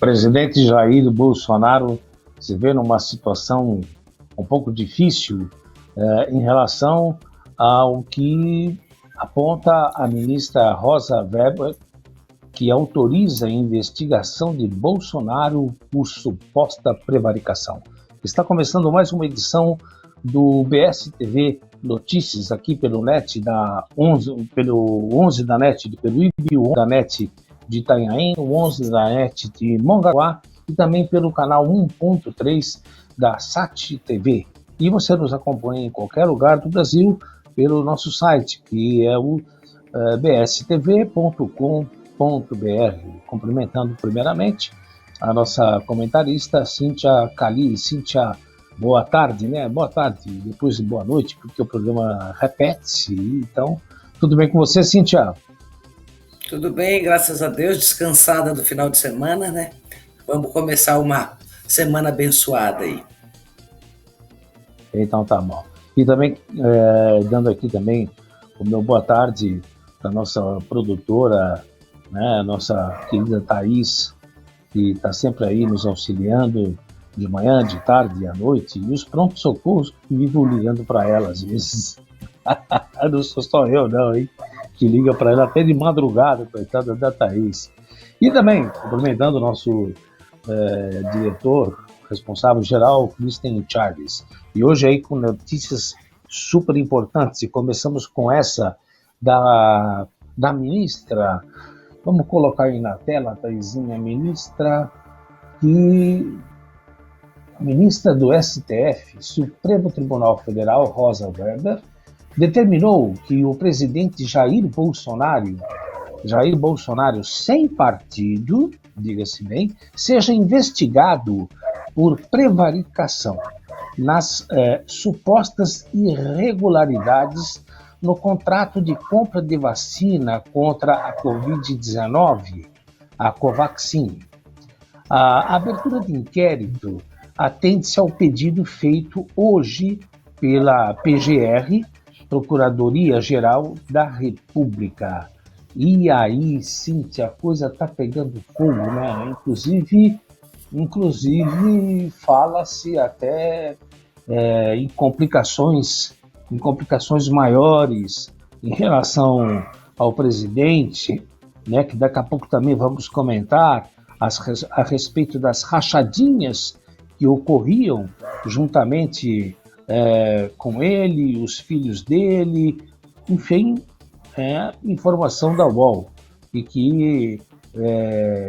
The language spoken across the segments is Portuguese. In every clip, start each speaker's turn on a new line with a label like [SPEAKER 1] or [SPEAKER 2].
[SPEAKER 1] Presidente Jair Bolsonaro se vê numa situação um pouco difícil em relação ao que aponta a ministra Rosa Weber, que autoriza a investigação de Bolsonaro por suposta prevaricação. Está começando mais uma edição do BSTV Notícias aqui pelo NET pelo 11 da NET de Peruíbe, o 11 da NET de Itanhaém, o 11 da NET de Mongaguá e também pelo canal 1.3 da SAT TV. E você nos acompanha em qualquer lugar do Brasil pelo nosso site, que é o bstv.com.br. Cumprimentando primeiramente a nossa comentarista Cíntia Cali. Cíntia, boa tarde, né? Boa tarde, depois de boa noite, porque o programa repete-se. Então, tudo bem com você, Cíntia?
[SPEAKER 2] Tudo bem, graças a Deus, descansada do final de semana, né? Vamos começar uma semana abençoada aí.
[SPEAKER 1] Então tá bom. E também, dando aqui também o meu boa tarde da nossa produtora, né, a nossa querida Thaís, que está sempre aí nos auxiliando de manhã, de tarde e à noite, e os prontos-socorros que vivo ligando para ela às vezes. Não sou só eu não, hein? Que liga para ela até de madrugada, coitada da Thaís. E também, cumprimentando o nosso diretor, responsável geral, Christian Charles. E hoje aí com notícias super importantes, e começamos com essa da ministra, vamos colocar aí na tela, Thaisinha, ministra do STF, Supremo Tribunal Federal, Rosa Weber, determinou que o presidente Jair Bolsonaro, sem partido, diga-se bem, seja investigado por prevaricação nas supostas irregularidades no contrato de compra de vacina contra a Covid-19, a Covaxin. A abertura de inquérito atende-se ao pedido feito hoje pela PGR, Procuradoria-Geral da República. E aí, Cíntia, a coisa está pegando fogo, né? Inclusive fala-se até em complicações maiores em relação ao presidente, né, que daqui a pouco também vamos comentar a respeito das rachadinhas que ocorriam juntamente com ele, os filhos dele, enfim, informação da UOL e que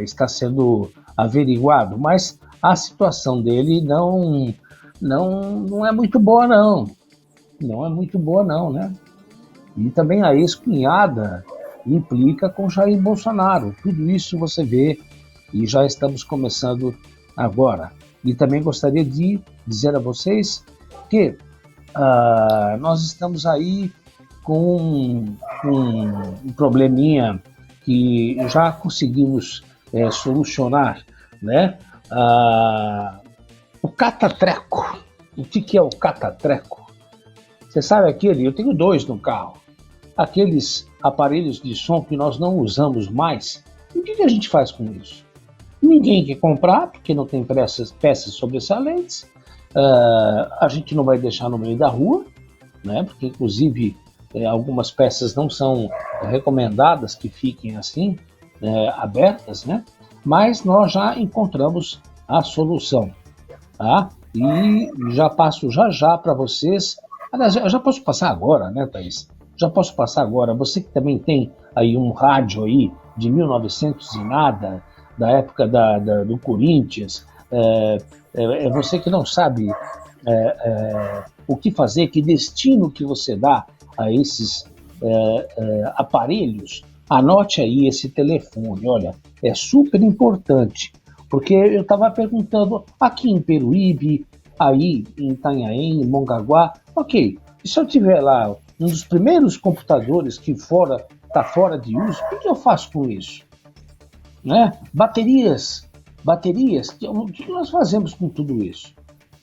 [SPEAKER 1] está sendo averiguado, mas a situação dele não é muito boa não, né? E também a ex-cunhada implica com Jair Bolsonaro. Tudo isso você vê e já estamos começando agora. E também gostaria de dizer a vocês que nós estamos aí com um probleminha que já conseguimos solucionar, né? O catatreco. O que é o catatreco? Você sabe eu tenho 2 no carro, aqueles aparelhos de som que nós não usamos mais. E o que a gente faz com isso? Ninguém quer comprar, porque não tem peças sobressalentes, a gente não vai deixar no meio da rua, né? Porque inclusive algumas peças não são recomendadas que fiquem assim, abertas, né? Mas nós já encontramos a solução, tá? E já passo já para vocês. Aliás, eu já posso passar agora, né, Thaís? Já posso passar agora. Você que também tem aí um rádio aí de 1900 e nada, da época do Corinthians, você que não sabe o que fazer, que destino que você dá a esses aparelhos, anote aí esse telefone. Olha, é super importante, porque eu estava perguntando aqui em Peruíbe, aí em Itanhaém, em Mongaguá, ok, e se eu tiver lá um dos primeiros computadores que está fora de uso, o que eu faço com isso? Né? Baterias, o que nós fazemos com tudo isso?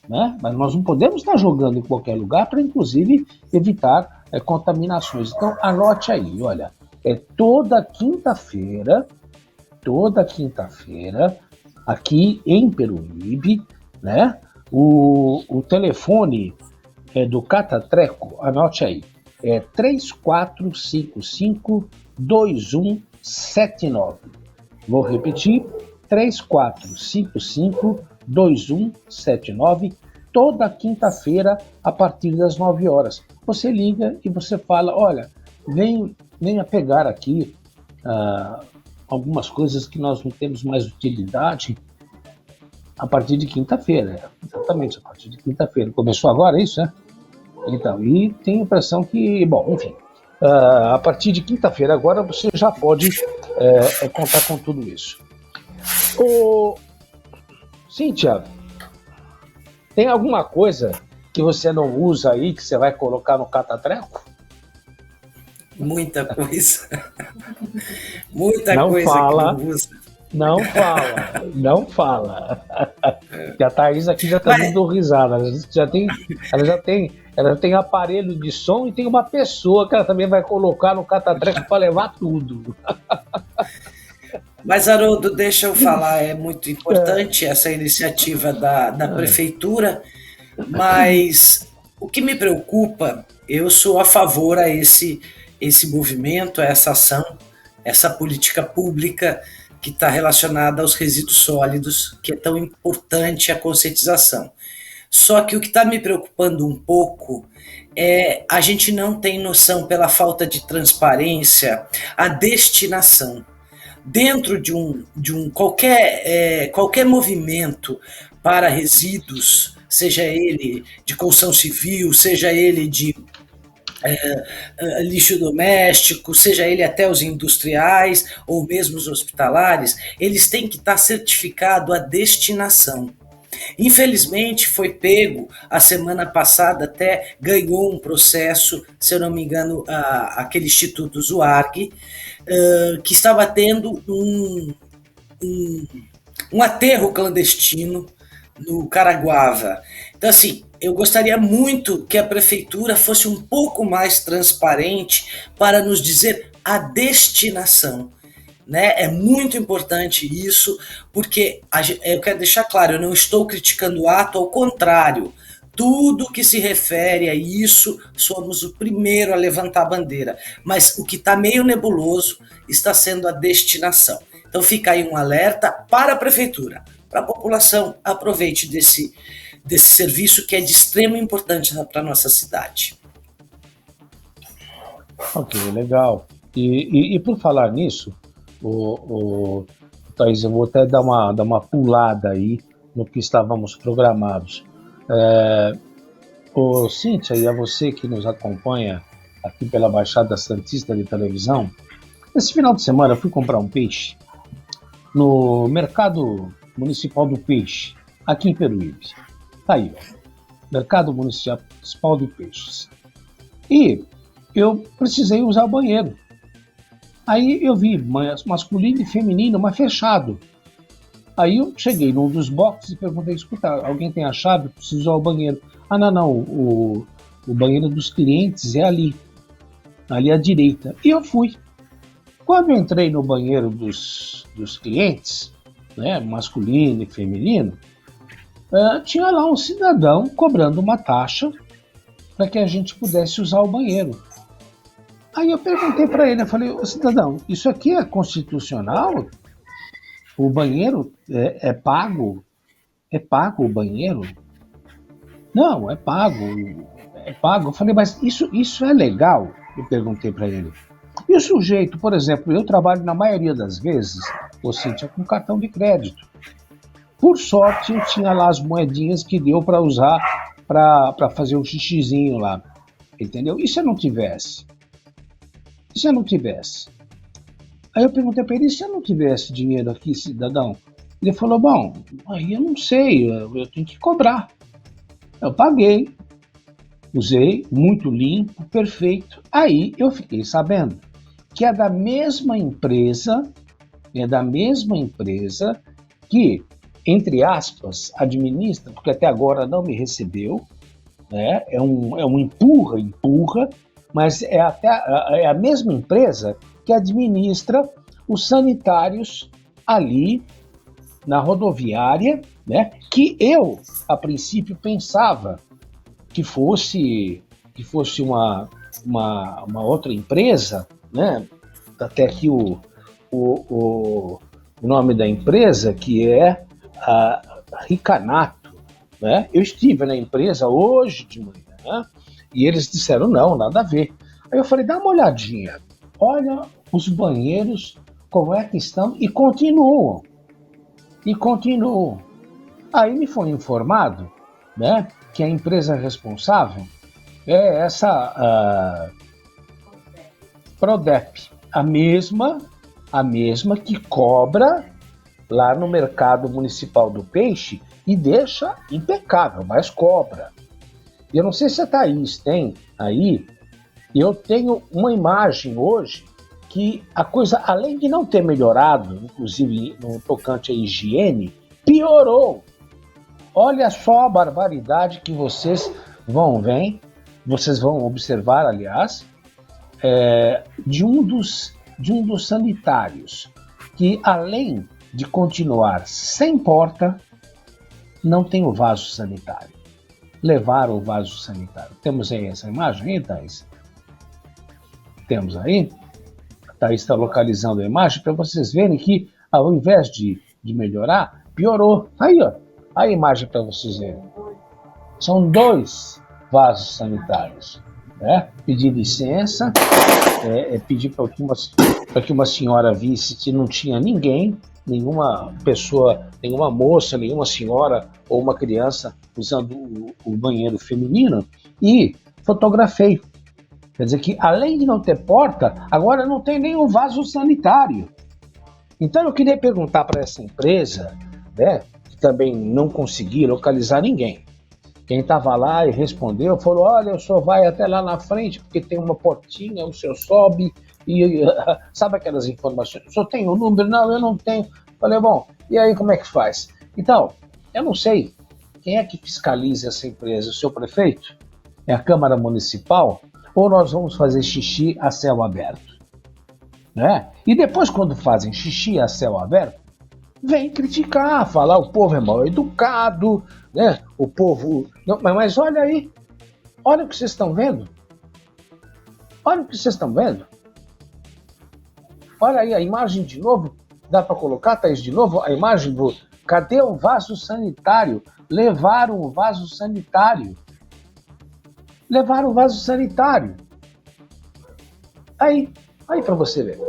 [SPEAKER 1] Né? Mas nós não podemos estar jogando em qualquer lugar para, inclusive, evitar contaminações. Então, anote aí, olha, toda quinta-feira, aqui em Peruíbe, né? O telefone do Catatreco, anote aí, é 3455-2179. Vou repetir, 3455-2179, toda quinta-feira, a partir das 9 horas. Você liga e você fala, olha, venha pegar aqui algumas coisas que nós não temos mais utilidade a partir de quinta-feira. Exatamente, a partir de quinta-feira. Começou agora isso, né? Então, e tenho a impressão que, bom, enfim, a partir de quinta-feira agora você já pode contar com tudo isso. Cíntia, tem alguma coisa que você não usa aí que você vai colocar no Catatreco?
[SPEAKER 2] Muita coisa. Muita
[SPEAKER 1] não
[SPEAKER 2] coisa
[SPEAKER 1] fala,
[SPEAKER 2] que eu uso.
[SPEAKER 1] Não fala. E a Thaís aqui já está dando risada. Ela já tem aparelho de som e tem uma pessoa que ela também vai colocar no Catatreco para levar tudo.
[SPEAKER 2] Mas, Haroldo, deixa eu falar, é muito importante essa iniciativa da prefeitura, mas o que me preocupa, eu sou a favor a esse movimento, a essa ação, essa política pública que está relacionada aos resíduos sólidos, que é tão importante a conscientização. Só que o que está me preocupando um pouco é a gente não tem noção, pela falta de transparência, a destinação. Dentro de qualquer movimento para resíduos, seja ele de construção civil, seja ele de lixo doméstico, seja ele até os industriais ou mesmo os hospitalares, eles têm que estar certificado a destinação. Infelizmente foi pego, a semana passada até ganhou um processo, se eu não me engano, aquele Instituto Zuarg, que estava tendo um aterro clandestino no Caraguava. Então, assim, eu gostaria muito que a prefeitura fosse um pouco mais transparente para nos dizer a destinação. Né? É muito importante isso, porque eu quero deixar claro, eu não estou criticando o ato, ao contrário, tudo que se refere a isso, somos o primeiro a levantar a bandeira, mas o que está meio nebuloso está sendo a destinação. Então fica aí um alerta para a prefeitura, para a população, aproveite desse serviço que é de extrema importância para a nossa cidade.
[SPEAKER 1] Ok, legal. E por falar nisso, Thaís, eu vou até dar uma pulada aí no que estávamos programados. Cíntia, e a você que nos acompanha aqui pela Baixada Santista de Televisão, esse final de semana eu fui comprar um peixe no Mercado Municipal do Peixe, aqui em Peruíbe. Tá aí, ó, Mercado Municipal de Peixes. E eu precisei usar o banheiro. Aí eu vi masculino e feminino, mas fechado. Aí eu cheguei num dos boxes e perguntei, escuta, alguém tem a chave? Preciso usar o banheiro. Não, o banheiro dos clientes é ali à direita. E eu fui. Quando eu entrei no banheiro dos clientes, né, masculino e feminino, tinha lá um cidadão cobrando uma taxa para que a gente pudesse usar o banheiro. Aí eu perguntei para ele, eu falei, cidadão, isso aqui é constitucional? O banheiro é pago? É pago o banheiro? Não, é pago. Eu falei, mas isso é legal? Eu perguntei para ele. E o sujeito, por exemplo, eu trabalho na maioria das vezes, Cíntia, com cartão de crédito. Por sorte, eu tinha lá as moedinhas que deu para usar para fazer o xixizinho lá. Entendeu? E se eu não tivesse? Aí eu perguntei para ele, e se eu não tivesse dinheiro aqui, cidadão? Ele falou, bom, aí eu não sei, eu tenho que cobrar. Eu paguei, usei, muito limpo, perfeito. Aí eu fiquei sabendo que é da mesma empresa que, entre aspas, administra, porque até agora não me recebeu, né? É um empurra, mas é a mesma empresa que administra os sanitários ali na rodoviária, né, que eu, a princípio, pensava que fosse uma outra empresa, né? Até aqui o nome da empresa, que é a Ricanato, né? Eu estive na empresa hoje de manhã, né? E eles disseram, não, nada a ver. Aí eu falei, dá uma olhadinha, olha os banheiros, como é que estão, e continuam. Aí me foi informado, né, que a empresa responsável é essa Prodep, a mesma que cobra lá no mercado municipal do peixe e deixa impecável, mas cobra. E eu não sei se a Thaís tem aí, eu tenho uma imagem hoje que a coisa, além de não ter melhorado, inclusive no tocante à higiene, piorou. Olha só a barbaridade que vocês vocês vão observar, aliás, de um dos sanitários, que além de continuar sem porta, não tem o vaso sanitário. Levaram o vaso sanitário. Temos aí essa imagem aí, Thaís? Temos aí? A Thaís está localizando a imagem para vocês verem que, ao invés de melhorar, piorou. Aí, ó, a imagem para vocês verem. São 2 vasos sanitários. Né? Pedir licença, pedir para que uma senhora visse que não tinha ninguém, nenhuma pessoa, nenhuma moça, nenhuma senhora ou uma criança usando o banheiro feminino, e fotografei. Quer dizer que, além de não ter porta, agora não tem nenhum vaso sanitário. Então eu queria perguntar para essa empresa, né, que também não consegui localizar ninguém. Quem estava lá e respondeu, falou, olha, o senhor vai até lá na frente, porque tem uma portinha, o senhor sobe, e sabe aquelas informações? O senhor tem o número? Não, eu não tenho. Falei, bom, e aí como é que faz? Então, eu não sei quem é que fiscaliza essa empresa, o seu prefeito? É a Câmara Municipal? Ou nós vamos fazer xixi a céu aberto? Né? E depois, quando fazem xixi a céu aberto, vem criticar, falar o povo é mal educado, né? O povo... Não, mas olha aí, olha o que vocês estão vendo. Olha o que vocês estão vendo. Olha aí a imagem de novo. Dá para colocar, Thaís, de novo a imagem do... Cadê o vaso sanitário? Levaram o vaso sanitário. Levaram o vaso sanitário. Aí para você ver.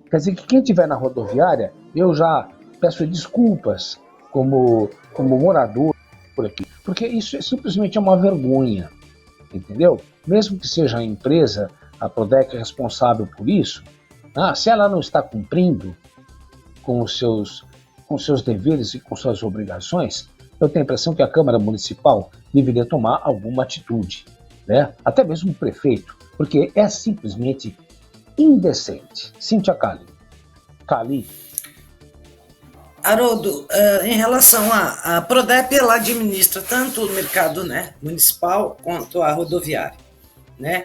[SPEAKER 1] Quer dizer que quem estiver na rodoviária, eu já peço desculpas como morador por aqui, porque isso simplesmente é uma vergonha, entendeu? Mesmo que seja a empresa, a Prodec responsável por isso, se ela não está cumprindo com os seus deveres e com suas obrigações, eu tenho a impressão que a Câmara Municipal deveria tomar alguma atitude, né? Até mesmo o prefeito, porque é simplesmente indecente. Cíntia Cali.
[SPEAKER 2] Haroldo, em relação à Prodep, ela administra tanto o mercado, né, municipal quanto a rodoviária, né?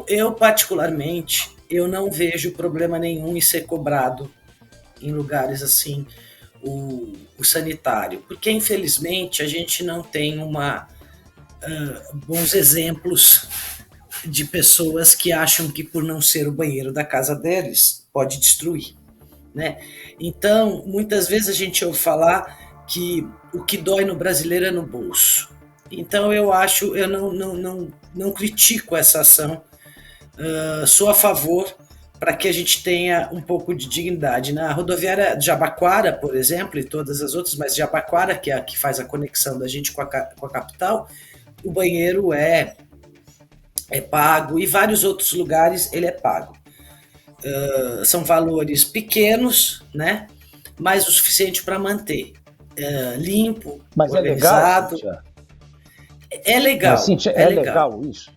[SPEAKER 2] Eu particularmente, eu não vejo problema nenhum em ser cobrado em lugares assim o sanitário, porque infelizmente a gente não tem bons exemplos de pessoas que acham que por não ser o banheiro da casa deles pode destruir, né? Então, muitas vezes a gente ouve falar que o que dói no brasileiro é no bolso. Então eu não critico essa ação, sou a favor para que a gente tenha um pouco de dignidade. Na rodoviária de Jabaquara, por exemplo, e todas as outras, mas Jabaquara, que é a que faz a conexão da gente com a capital, o banheiro é pago, e vários outros lugares ele é pago. São valores pequenos, né? Mas o suficiente para manter limpo,
[SPEAKER 1] mas
[SPEAKER 2] organizado.
[SPEAKER 1] É legal, Cíntia? É legal isso?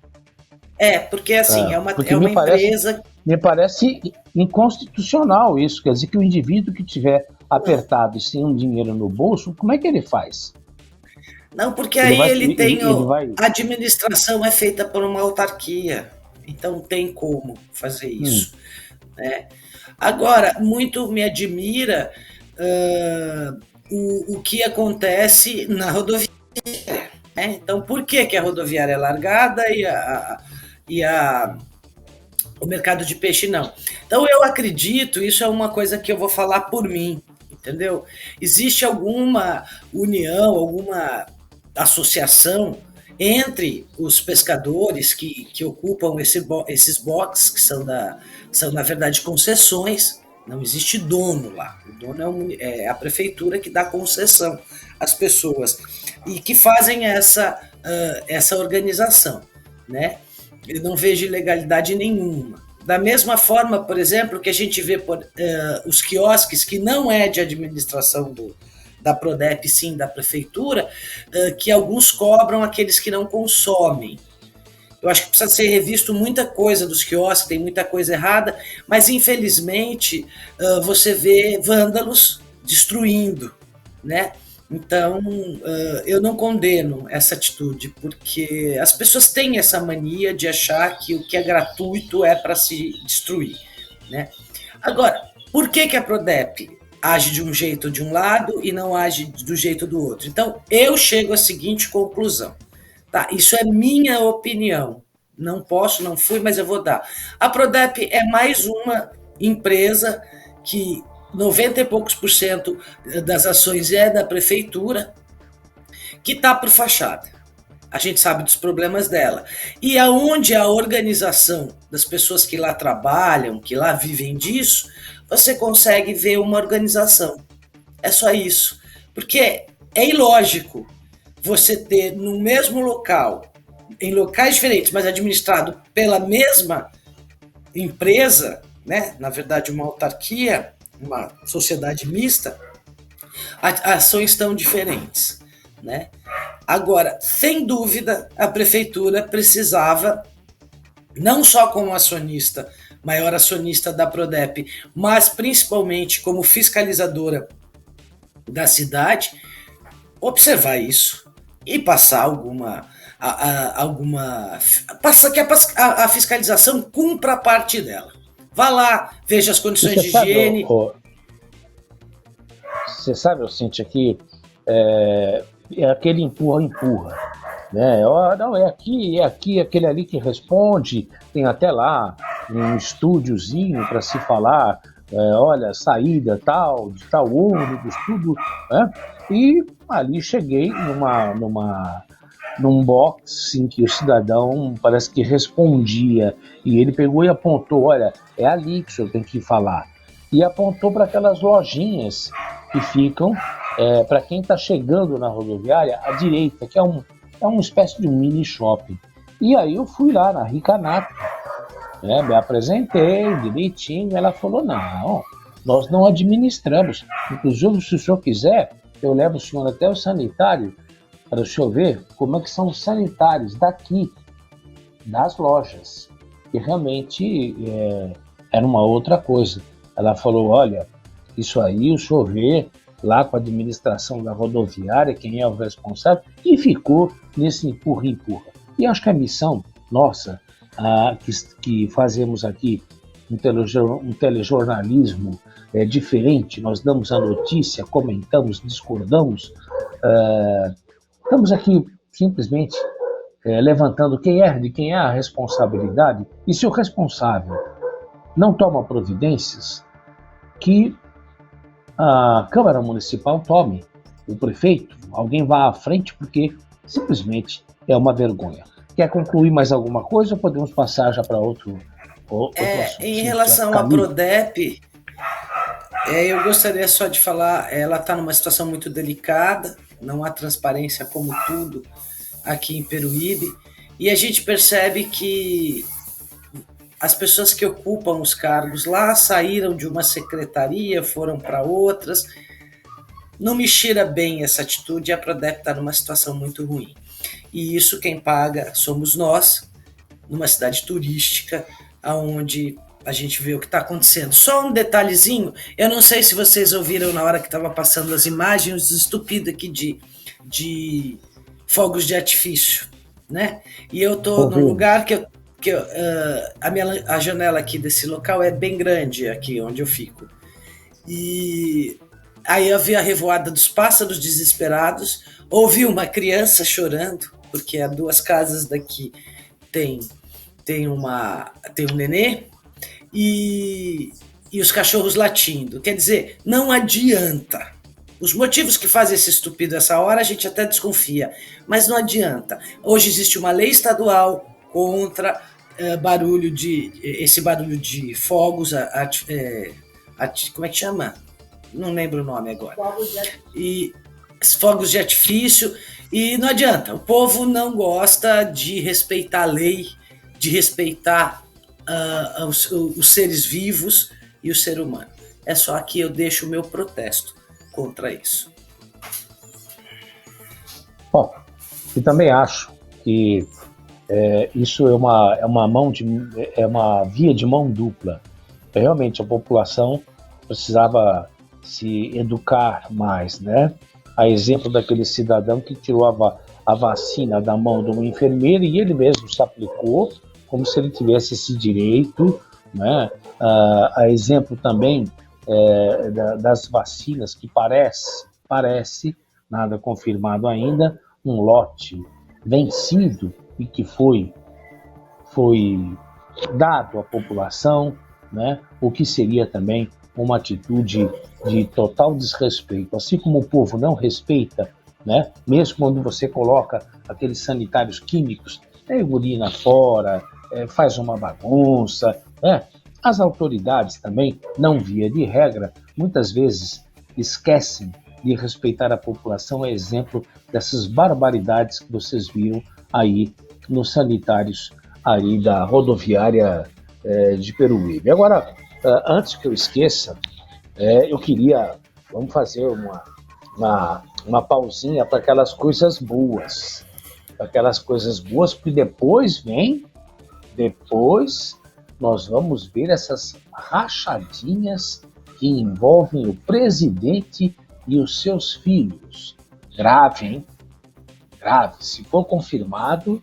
[SPEAKER 2] Porque assim, é uma
[SPEAKER 1] empresa... Me parece inconstitucional isso, quer dizer que o indivíduo que tiver apertado e sem um dinheiro no bolso, como é que ele faz?
[SPEAKER 2] Não, porque aí a administração é feita por uma autarquia, então tem como fazer isso. Né? Agora, muito me admira o que acontece na rodoviária. Né? Então, por que, que a rodoviária é largada e o mercado de peixe não? Então, eu acredito, isso é uma coisa que eu vou falar por mim, entendeu? Existe alguma união, alguma associação entre os pescadores que ocupam esses boxes, que são, na verdade, concessões. Não existe dono lá. O dono é a prefeitura que dá concessão às pessoas e que fazem essa organização, né? Eu não vejo ilegalidade nenhuma. Da mesma forma, por exemplo, que a gente vê os quiosques, que não é de administração da Prodep, sim, da prefeitura, que alguns cobram aqueles que não consomem. Eu acho que precisa ser revisto muita coisa dos quiosques, tem muita coisa errada, mas infelizmente você vê vândalos destruindo, né? Então, eu não condeno essa atitude, porque as pessoas têm essa mania de achar que o que é gratuito é para se destruir, né? Agora, por que a Prodep age de um jeito de um lado e não age do jeito do outro? Então, eu chego à seguinte conclusão. Tá, isso é minha opinião. Não posso, não fui, mas eu vou dar. A Prodep é mais uma empresa que 90 e poucos por cento das ações é da prefeitura, que está por fachada. A gente sabe dos problemas dela. E aonde a organização das pessoas que lá trabalham, que lá vivem disso, você consegue ver uma organização. É só isso. Porque é ilógico você ter no mesmo local, em locais diferentes, mas administrado pela mesma empresa, né? Na verdade, uma autarquia, uma sociedade mista, ações tão diferentes, né? Agora, sem dúvida, a prefeitura precisava, não só como acionista, maior acionista da Prodep, mas principalmente como fiscalizadora da cidade, observar isso e passar que a fiscalização cumpra a parte dela. Vá lá, veja as condições de higiene.
[SPEAKER 1] Você sabe, Cíntia, que é aquele empurra-empurra. Né? Não, é aqui, aquele ali que responde, tem até lá um estúdiozinho para se falar, olha, saída tal, de tal ônibus, tudo, né? E ali cheguei num box em que o cidadão parece que respondia, e ele pegou e apontou, olha, é ali que o senhor tem que falar. E apontou para aquelas lojinhas que ficam, para quem está chegando na rodoviária, à direita, que é uma espécie de um mini shopping. E aí eu fui lá na Ricanato, né, me apresentei direitinho, ela falou, não, nós não administramos, inclusive se o senhor quiser, eu levo o senhor até o sanitário, para o senhor ver como é que são os sanitários daqui, das lojas, que realmente era uma outra coisa. Ela falou, olha, isso aí o senhor vê lá com a administração da rodoviária, quem é o responsável, e ficou nesse empurra-empurra. E acho que a missão nossa, que fazemos aqui, um telejornalismo diferente, nós damos a notícia, comentamos, discordamos, estamos aqui simplesmente levantando de quem é a responsabilidade, e se o responsável não toma providências, que a Câmara Municipal tome, o prefeito, alguém vá à frente, porque simplesmente é uma vergonha. Quer concluir mais alguma coisa ou podemos passar já para outro assunto?
[SPEAKER 2] Em relação à Prodep, eu gostaria só de falar, ela está numa situação muito delicada, não há transparência como tudo aqui em Peruíbe, e a gente percebe que as pessoas que ocupam os cargos lá saíram de uma secretaria, foram para outras. Não me cheira bem essa atitude, a Prodep está numa situação muito ruim. E isso quem paga somos nós, numa cidade turística, onde a gente vê o que está acontecendo. Só um detalhezinho, eu não sei se vocês ouviram na hora que estava passando as imagens estúpidas aqui de fogos de artifício, né? E eu estou num lugar que a janela aqui desse local é bem grande, aqui onde eu fico. E Aí havia a revoada dos pássaros desesperados, ouvi uma criança chorando, porque há 2 casas daqui tem, tem um nenê, e, e os cachorros latindo. Quer dizer, não adianta. Os motivos que fazem esse estúpido essa hora a gente até desconfia, mas não adianta. Hoje existe uma lei estadual contra esse barulho de fogos, como é que chama? Não lembro o nome agora. E fogos de artifício, e não adianta. O povo não gosta de respeitar a lei, de respeitar os seres vivos e o ser humano. É só que eu deixo o meu protesto contra isso.
[SPEAKER 1] Bom, e também acho que isso é uma via de mão dupla. Realmente a população precisava se educar mais, né? A exemplo daquele cidadão que tirou a vacina da mão de uma enfermeira e ele mesmo se aplicou como se ele tivesse esse direito, né? A exemplo também das vacinas que parece, nada confirmado ainda, um lote vencido e que foi dado à população, né? O que seria também uma atitude de total desrespeito. Assim como o povo não respeita, né? Mesmo quando você coloca aqueles sanitários químicos, urina fora, faz uma bagunça, né? As autoridades também, não via de regra, muitas vezes esquecem de respeitar a população, é exemplo dessas barbaridades que vocês viram aí nos sanitários aí da rodoviária de Peruíbe. Agora, antes que eu esqueça, eu queria, vamos fazer uma pausinha para aquelas coisas boas, porque depois nós vamos ver essas rachadinhas que envolvem o presidente e os seus filhos. Grave, hein? Grave. Se for confirmado,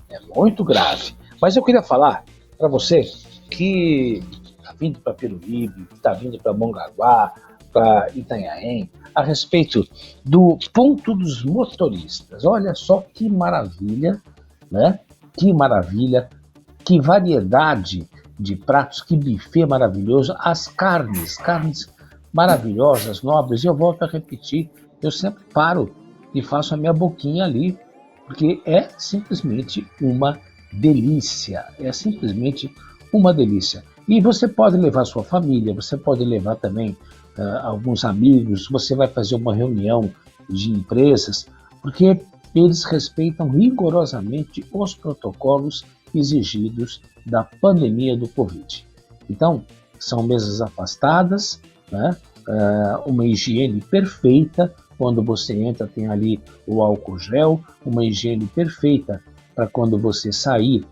[SPEAKER 1] é muito grave. Mas eu queria falar para você que está vindo para Peruíbe, que está vindo para Mongaguá, para Itanhaém, a respeito do ponto dos motoristas. Olha só que maravilha, né? Que maravilha, que variedade de pratos, que buffet maravilhoso, as carnes maravilhosas, nobres, e eu volto a repetir, eu sempre paro e faço a minha boquinha ali, porque é simplesmente uma delícia, E você pode levar sua família, você pode levar também alguns amigos, você vai fazer uma reunião de empresas, porque eles respeitam rigorosamente os protocolos exigidos da pandemia do Covid. Então, são mesas afastadas, né? Uma higiene perfeita, quando você entra tem ali o álcool gel, uma higiene perfeita para quando você sair,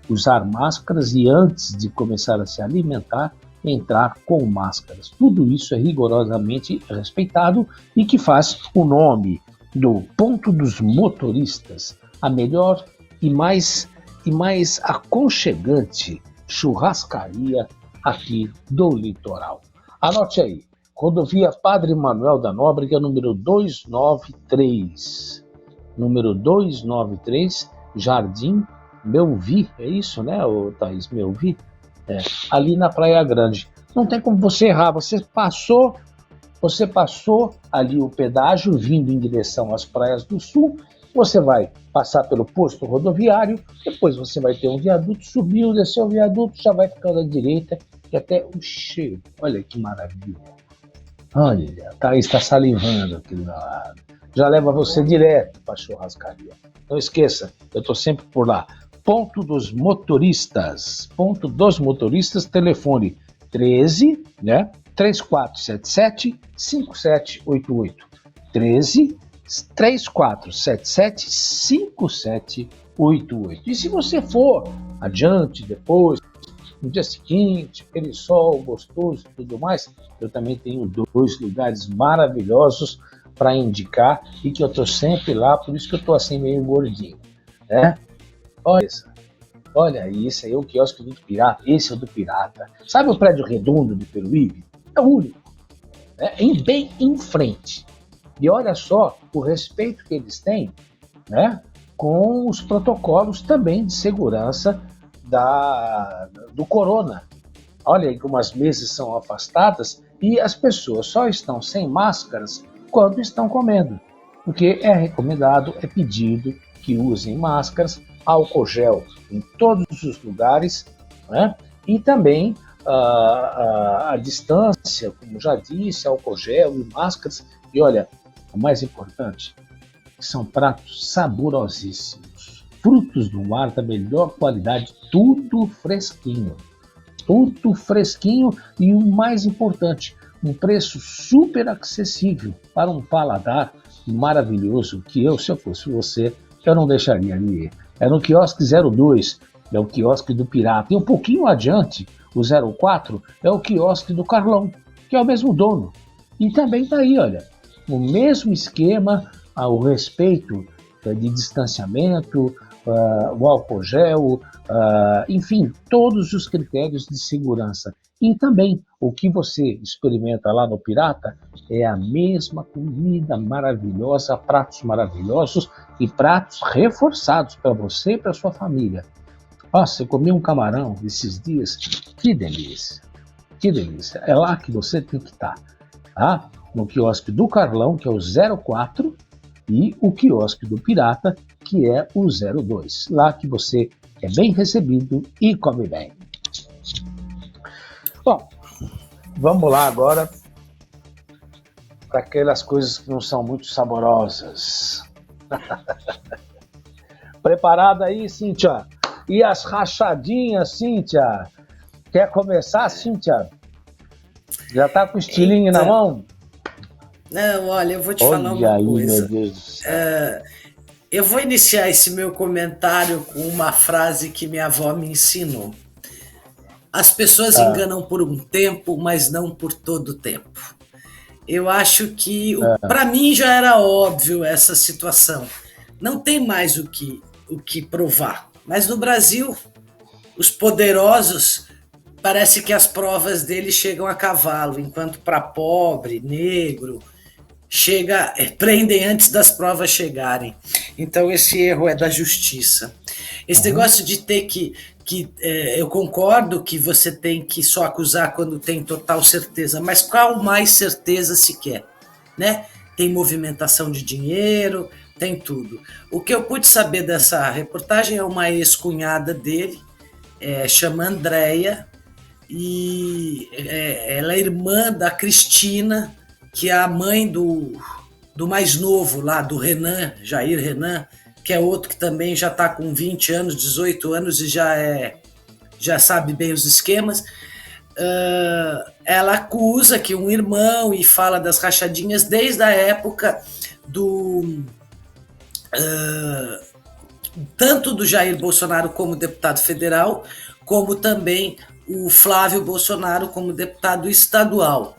[SPEAKER 1] usar máscaras e antes de começar a se alimentar, entrar com máscaras. Tudo isso é rigorosamente respeitado e que faz o nome do Ponto dos Motoristas a melhor e mais aconchegante churrascaria aqui do litoral. Anote aí, rodovia Padre Manuel da Nóbrega, número 293. Número 293, Jardim Melvi, é isso, né, Thaís? Melvi? Ali na Praia Grande. Não tem como você errar, você passou ali o pedágio, vindo em direção às praias do sul, você vai passar pelo posto rodoviário, depois você vai ter um viaduto, subiu, desceu o viaduto, já vai ficar à direita, e até o cheiro. Olha que maravilha. Olha, Thaís está salivando aqui do meu lado. Já leva você direto para a churrascaria. Não esqueça, eu estou sempre por lá. Ponto dos Motoristas, telefone 13, né? 3477-5788. 13-3477-5788. E se você for adiante, depois, no dia seguinte, aquele sol gostoso e tudo mais, eu também tenho 2 lugares maravilhosos para indicar e que eu estou sempre lá, por isso que eu estou assim meio gordinho, né? Olha isso aí, é o quiosque do Pirata. Esse é o do Pirata. Sabe o prédio redondo de Peruíbe? É o único. né, bem em frente. E olha só o respeito que eles têm, né, com os protocolos também de segurança do corona. Olha aí como as mesas são afastadas e as pessoas só estão sem máscaras quando estão comendo, porque é recomendado, é pedido que usem máscaras, álcool gel em todos os lugares, né? E também a distância, como já disse, álcool gel e máscaras. E olha, o mais importante, são pratos saborosíssimos, frutos do mar da melhor qualidade, tudo fresquinho e o mais importante, um preço super acessível para um paladar maravilhoso que eu, se eu fosse você, eu não deixaria de ir. É no quiosque 02, é o quiosque do Pirata. E um pouquinho adiante, o 04, é o quiosque do Carlão, que é o mesmo dono. E também está aí, olha, o mesmo esquema, o respeito de distanciamento, o álcool gel, enfim, todos os critérios de segurança. E também o que você experimenta lá no Pirata é a mesma comida maravilhosa, pratos maravilhosos e pratos reforçados para você e para sua família. Nossa, eu comi um camarão esses dias, que delícia, que delícia. É lá que você tem que estar, tá? No quiosque do Carlão, que é o 04, e o quiosque do Pirata, que é o 02. Lá que você é bem recebido e come bem. Bom, vamos lá agora para aquelas coisas que não são muito saborosas. Preparada aí, Cíntia? E as rachadinhas, Cíntia? Quer começar, Cíntia? Já tá com o estilinho na mão?
[SPEAKER 2] Não, olha, eu vou te falar uma coisa.
[SPEAKER 1] Meu Deus do céu.
[SPEAKER 2] Eu vou iniciar esse meu comentário com uma frase que minha avó me ensinou. As pessoas enganam por um tempo, mas não por todo o tempo. Eu acho que, para mim, já era óbvio essa situação. Não tem mais o que provar. Mas no Brasil, os poderosos, parece que as provas deles chegam a cavalo, enquanto para pobre, negro, prendem antes das provas chegarem. Então esse erro é da justiça. Esse negócio de ter eu concordo que você tem que só acusar quando tem total certeza, mas qual mais certeza se quer, né? Tem movimentação de dinheiro, tem tudo. O que eu pude saber dessa reportagem é uma ex-cunhada dele, chama Andréia, e ela é irmã da Cristina, que é a mãe do mais novo lá, do Renan, Jair Renan, que é outro que também já está com 20 anos, 18 anos e já sabe bem os esquemas. Ela acusa que um irmão e fala das rachadinhas desde a época tanto do Jair Bolsonaro como deputado federal, como também o Flávio Bolsonaro como deputado estadual.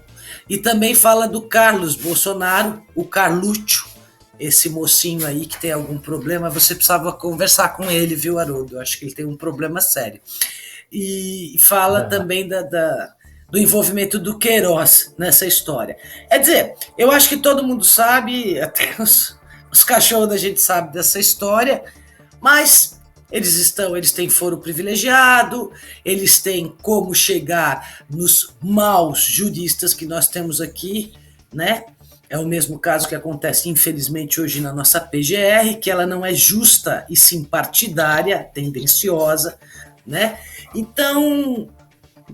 [SPEAKER 2] E também fala do Carlos Bolsonaro, o Carluccio, esse mocinho aí que tem algum problema. Você precisava conversar com ele, viu, Haroldo? Eu acho que ele tem um problema sério. E fala também do envolvimento do Queiroz nessa história. É dizer, eu acho que todo mundo sabe, até os cachorros da gente sabe dessa história, mas eles têm foro privilegiado, eles têm como chegar nos maus juristas que nós temos aqui, né? É o mesmo caso que acontece, infelizmente, hoje na nossa PGR, que ela não é justa e sim partidária, tendenciosa, né? Então,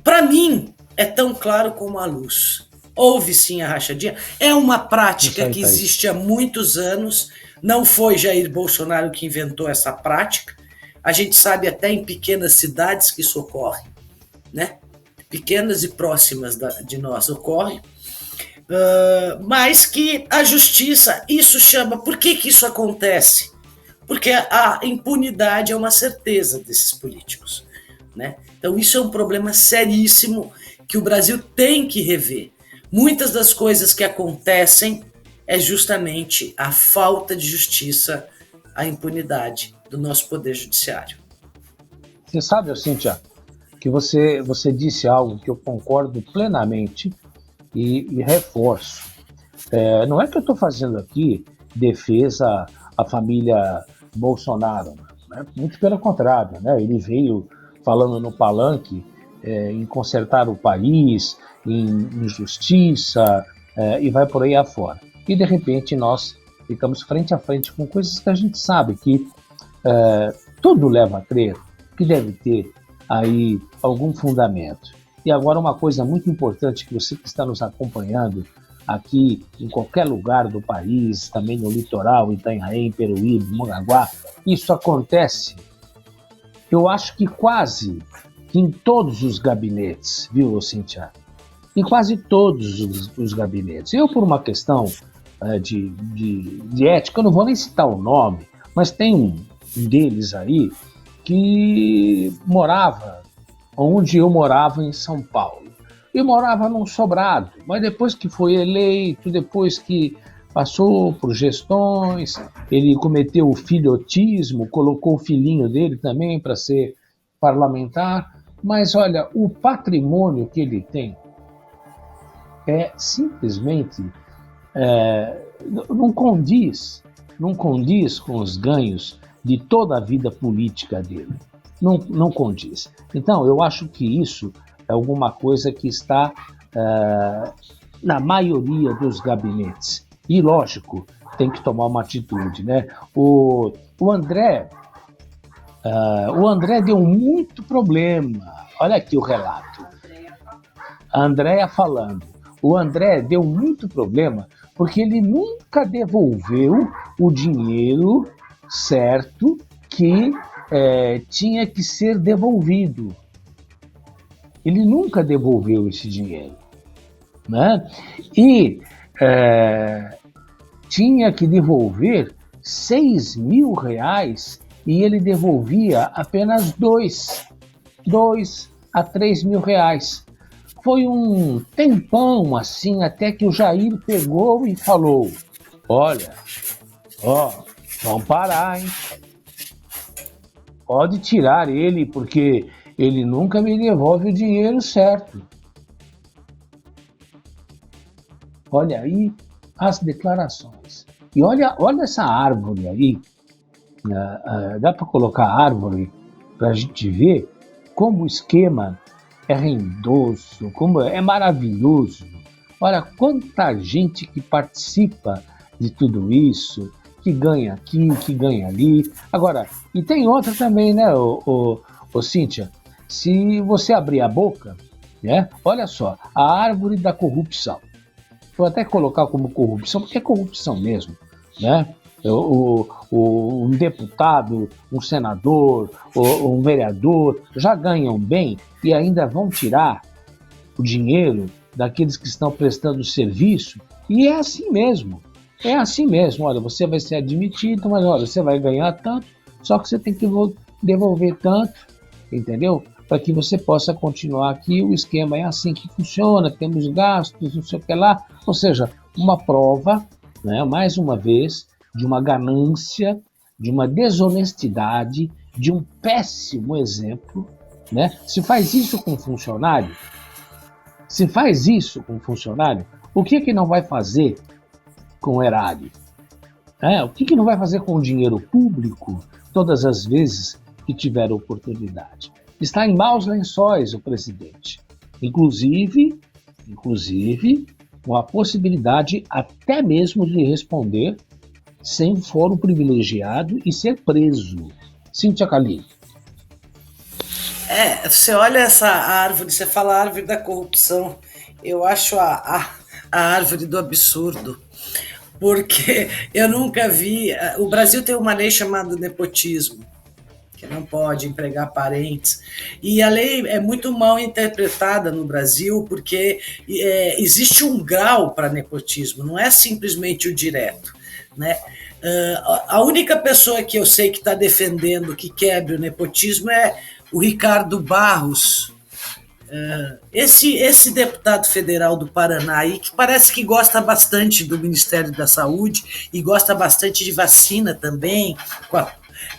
[SPEAKER 2] para mim, é tão claro como a luz. Houve sim a rachadinha, é uma prática que existe há muitos anos, não foi Jair Bolsonaro que inventou essa prática, a gente sabe até em pequenas cidades que isso ocorre, né? Pequenas e próximas de nós ocorre, mas que a justiça, isso chama... Por que isso acontece? Porque a impunidade é uma certeza desses políticos, né? Então isso é um problema seríssimo que o Brasil tem que rever. Muitas das coisas que acontecem é justamente a falta de justiça, a impunidade do nosso poder judiciário.
[SPEAKER 1] Você sabe, Cíntia, que você disse algo que eu concordo plenamente e reforço. Não é que eu estou fazendo aqui defesa à família Bolsonaro, né? Muito pelo contrário, né? Ele veio falando no palanque em consertar o país, em justiça, e vai por aí afora. E de repente nós ficamos frente a frente com coisas que a gente sabe que tudo leva a crer que deve ter aí algum fundamento. E agora uma coisa muito importante que você que está nos acompanhando aqui em qualquer lugar do país, também no litoral, Itanhaém, Peruíbe, Mongaguá, isso acontece, eu acho que quase em todos os gabinetes, viu, Cíntia? Em quase todos os gabinetes. Eu, por uma questão de ética, eu não vou nem citar o nome, mas tem um deles aí que morava onde eu morava em São Paulo. Eu morava num sobrado, mas depois que foi eleito, depois que passou por gestões, ele cometeu o filhotismo, colocou o filhinho dele também para ser parlamentar. Mas olha, o patrimônio que ele tem é simplesmente não condiz com os ganhos de toda a vida política dele. Não condiz. Então, eu acho que isso é alguma coisa que está na maioria dos gabinetes. E, lógico, tem que tomar uma atitude, né? O André deu muito problema. Olha aqui o relato. A Andréa falando. O André deu muito problema porque ele nunca devolveu o dinheiro certo que tinha que ser devolvido. Ele nunca devolveu esse dinheiro, né? E tinha que devolver R$6.000 e ele devolvia apenas 2 a 3 mil reais. Foi um tempão assim, até que o Jair pegou e falou: olha, vamos parar, hein? Pode tirar ele, porque ele nunca me devolve o dinheiro certo. Olha aí as declarações. E olha essa árvore aí. Dá para colocar árvore para a gente ver como o esquema é rendoso, como é maravilhoso. Olha quanta gente que participa de tudo isso, que ganha aqui, que ganha ali. Agora, e tem outra também, né, Cíntia? Se você abrir a boca, né, olha só, a árvore da corrupção. Vou até colocar como corrupção, porque é corrupção mesmo, né? Um deputado, um senador, um vereador já ganham bem e ainda vão tirar o dinheiro daqueles que estão prestando serviço. E é assim mesmo. É assim mesmo. Olha, você vai ser admitido, mas olha, você vai ganhar tanto, só que você tem que devolver tanto, entendeu? Para que você possa continuar aqui. O esquema é assim que funciona, temos gastos, não sei o que lá. Ou seja, uma prova, né, mais uma vez, de uma ganância, de uma desonestidade, de um péssimo exemplo, né? Se faz isso com funcionário, o que não vai fazer com o erário? O que não vai fazer com o dinheiro público todas as vezes que tiver oportunidade? Está em maus lençóis o presidente, inclusive com a possibilidade até mesmo de responder sem fórum privilegiado e ser preso. Cíntia Calil.
[SPEAKER 2] Você olha essa árvore, você fala a árvore da corrupção, eu acho a árvore do absurdo, porque eu nunca vi. O Brasil tem uma lei chamada nepotismo, que não pode empregar parentes, e a lei é muito mal interpretada no Brasil, porque existe um grau para nepotismo, não é simplesmente o direto, né? A única pessoa que eu sei que está defendendo que quebre o nepotismo é o Ricardo Barros, esse deputado federal do Paraná aí, que parece que gosta bastante do Ministério da Saúde e gosta bastante de vacina também,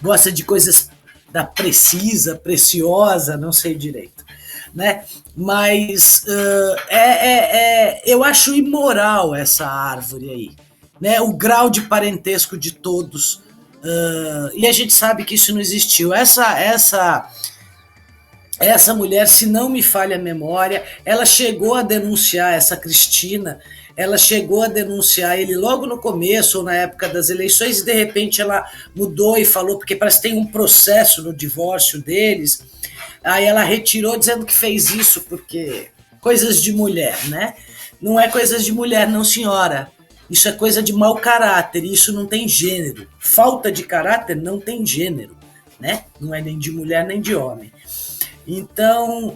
[SPEAKER 2] gosta de coisas da Precisa, Preciosa, não sei direito. né? Mas eu acho imoral essa árvore aí, né? O grau de parentesco de todos. E a gente sabe que isso não existiu. Essa mulher, se não me falha a memória, ela chegou a denunciar essa Cristina, ela chegou a denunciar ele logo no começo, ou na época das eleições, e de repente ela mudou e falou, porque parece que tem um processo no divórcio deles, aí ela retirou dizendo que fez isso porque coisas de mulher, né? Não é coisas de mulher, não, senhora. Isso é coisa de mau caráter, isso não tem gênero. Falta de caráter não tem gênero, né? Não é nem de mulher nem de homem. Então,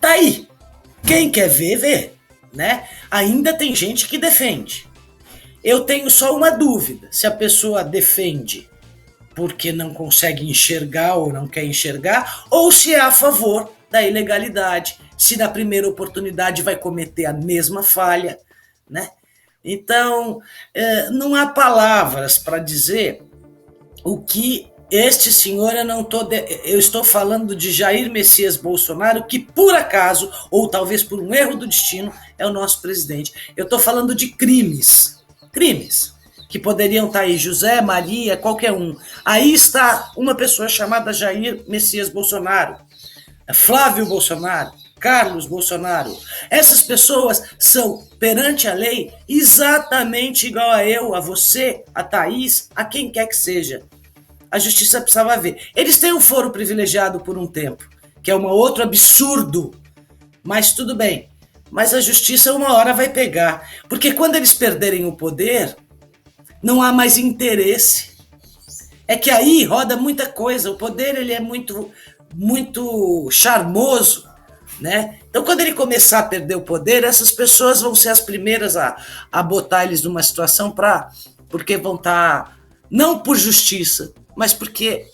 [SPEAKER 2] tá aí. Quem quer ver, vê. Né? Ainda tem gente que defende. Eu tenho só uma dúvida: se a pessoa defende porque não consegue enxergar ou não quer enxergar, ou se é a favor da ilegalidade, se na primeira oportunidade vai cometer a mesma falha, né? Então, não há palavras para dizer o que este senhor, eu estou falando de Jair Messias Bolsonaro, que por acaso, ou talvez por um erro do destino, é o nosso presidente. Eu estou falando de crimes, que poderiam estar aí, José, Maria, qualquer um. Aí está uma pessoa chamada Jair Messias Bolsonaro, Flávio Bolsonaro, Carlos Bolsonaro. Essas pessoas são, perante a lei, exatamente igual a eu, a você, a Thaís, a quem quer que seja. A justiça precisava ver. Eles têm um foro privilegiado por um tempo, que é um outro absurdo, mas tudo bem. Mas a justiça uma hora vai pegar, porque quando eles perderem o poder, não há mais interesse. É que aí roda muita coisa, o poder ele é muito, muito charmoso, né? Então quando ele começar a perder o poder, essas pessoas vão ser as primeiras a botar eles numa situação porque vão estar, não por justiça, mas porque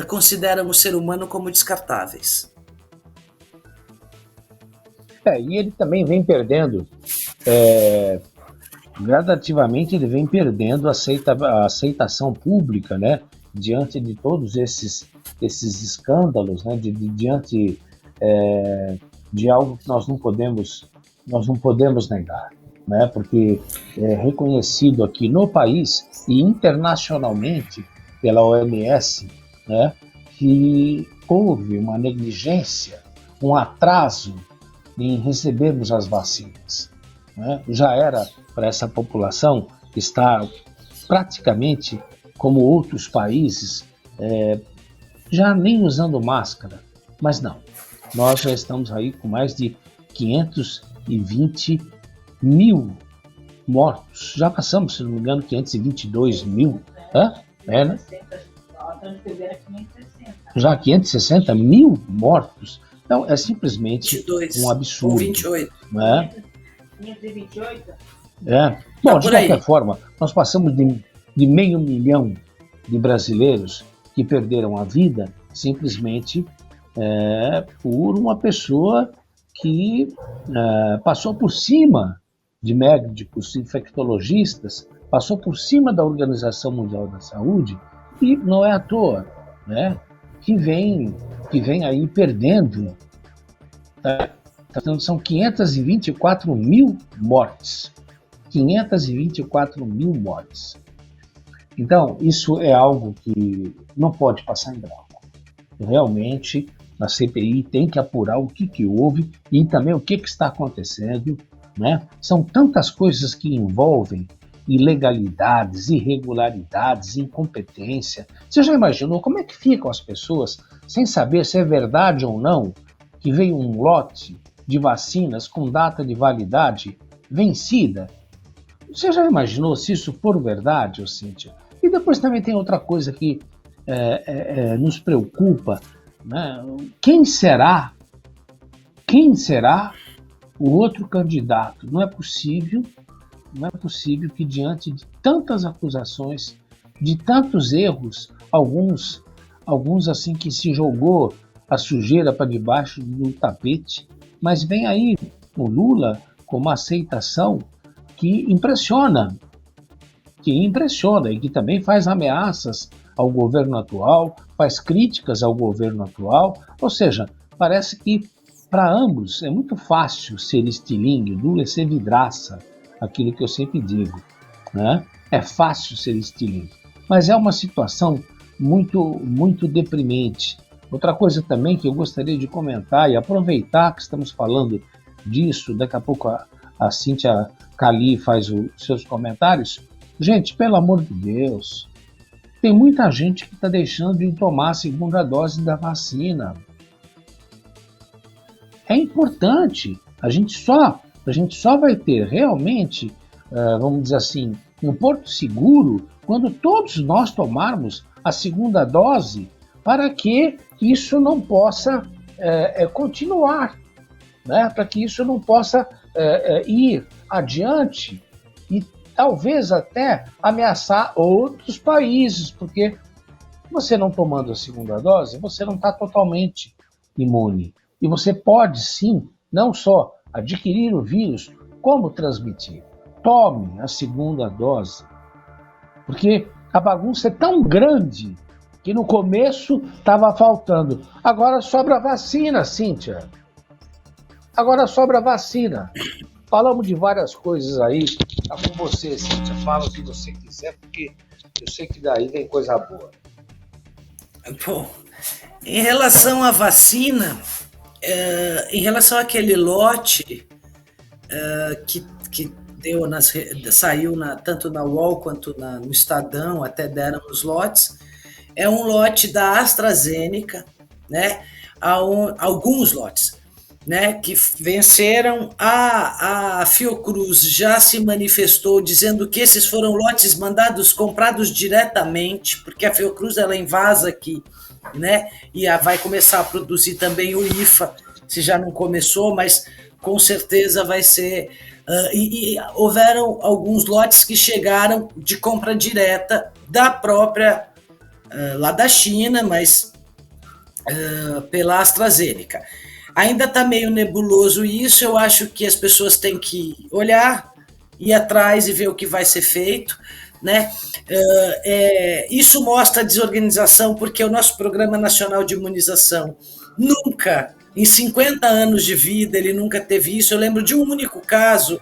[SPEAKER 2] consideram o ser humano como descartáveis.
[SPEAKER 1] E ele também vem perdendo, gradativamente ele vem perdendo a aceitação pública, né, diante de todos esses escândalos, né, diante de algo que nós não podemos negar, né, porque é reconhecido aqui no país e internacionalmente pela OMS, né, que houve uma negligência, um atraso em recebermos as vacinas, né? Já era para essa população estar praticamente como outros países, já nem usando máscara, mas não. Nós já estamos aí com mais de 520 mil mortos. Já passamos, se não me engano, 522 mil. Né? Já 560 mil mortos. Então, é simplesmente 22, um absurdo. Ou
[SPEAKER 2] 28.
[SPEAKER 1] Né? 528? Bom, de qualquer forma, nós passamos de 500 mil de brasileiros que perderam a vida simplesmente por uma pessoa que passou por cima de médicos, infectologistas, passou por cima da Organização Mundial da Saúde, e não é à toa, né, que vem aí perdendo. São 524 mil mortes. 524 mil mortes. Então, isso é algo que não pode passar em branco. Realmente, a CPI tem que apurar o que houve e também o que está acontecendo, né? São tantas coisas que envolvem ilegalidades, irregularidades, incompetência. Você já imaginou como é que ficam as pessoas sem saber se é verdade ou não que veio um lote de vacinas com data de validade vencida? Você já imaginou se isso for verdade, Cíntia? E depois também tem outra coisa que nos preocupa, né? Quem será o outro candidato? Não é possível que diante de tantas acusações, de tantos erros, alguns assim que se jogou a sujeira para debaixo do tapete, mas vem aí o Lula com uma aceitação que impressiona e que também faz ameaças ao governo atual, faz críticas ao governo atual, ou seja, parece que para ambos é muito fácil ser estilingue, o duro é ser vidraça, aquilo que eu sempre digo, né? É fácil ser estilingue, mas é uma situação muito deprimente. Outra coisa também que eu gostaria de comentar e aproveitar que estamos falando disso, daqui a pouco a Cíntia Cali faz os seus comentários. Gente, pelo amor de Deus, tem muita gente que está deixando de tomar a segunda dose da vacina. É importante. A gente só vai ter realmente, vamos dizer assim, um porto seguro quando todos nós tomarmos a segunda dose para que isso não possa continuar, né? Para que isso não possa ir adiante e talvez até ameaçar outros países, porque você não tomando a segunda dose, você não está totalmente imune. E você pode sim, não só adquirir o vírus, como transmitir. Tome a segunda dose, porque a bagunça é tão grande que no começo estava faltando. Agora sobra vacina, Cíntia. Agora sobra vacina. Falamos de várias coisas aí. Tá com você, Cíntia. Fala o que você quiser, porque eu sei que daí vem coisa boa.
[SPEAKER 2] Bom, em relação à vacina, em relação àquele lote que deu saiu tanto na UOL quanto no Estadão, até deram os lotes, é um lote da AstraZeneca, né? Alguns lotes, né, que venceram. A Fiocruz já se manifestou dizendo que esses foram lotes comprados diretamente, porque a Fiocruz ela invasa aqui, né, e vai começar a produzir também o IFA, se já não começou, mas com certeza vai ser. E houveram alguns lotes que chegaram de compra direta da própria, lá da China, mas pela AstraZeneca. Ainda está meio nebuloso isso, eu acho que as pessoas têm que olhar, ir atrás e ver o que vai ser feito, né? Isso mostra a desorganização, porque o nosso Programa Nacional de Imunização nunca, em 50 anos de vida, ele nunca teve isso. Eu lembro de um único caso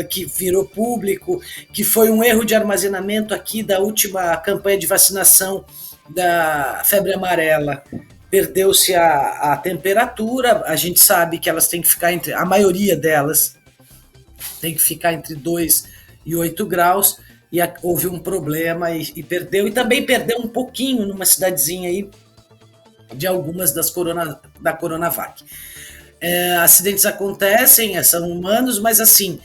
[SPEAKER 2] que virou público, que foi um erro de armazenamento aqui da última campanha de vacinação da febre amarela. Perdeu-se a temperatura, a gente sabe que elas têm que ficar a maioria delas tem que ficar entre 2 e 8 graus, e houve um problema e perdeu, e também perdeu um pouquinho numa cidadezinha aí de algumas da Coronavac. Acidentes acontecem, são humanos, mas assim,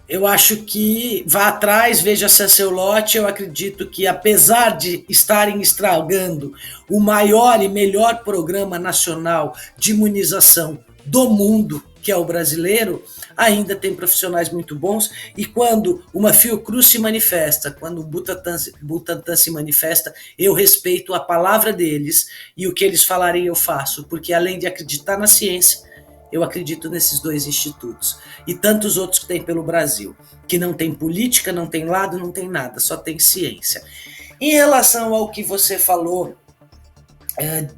[SPEAKER 2] eu acho que vá atrás, veja se é seu lote. Eu acredito que, apesar de estarem estragando o maior e melhor programa nacional de imunização do mundo, que é o brasileiro, ainda tem profissionais muito bons, e quando uma Fiocruz se manifesta, quando o Butantan se manifesta, eu respeito a palavra deles, e o que eles falarem eu faço, porque além de acreditar na ciência, eu acredito nesses dois institutos. E tantos outros que tem pelo Brasil, que não tem política, não tem lado, não tem nada, só tem ciência. Em relação ao que você falou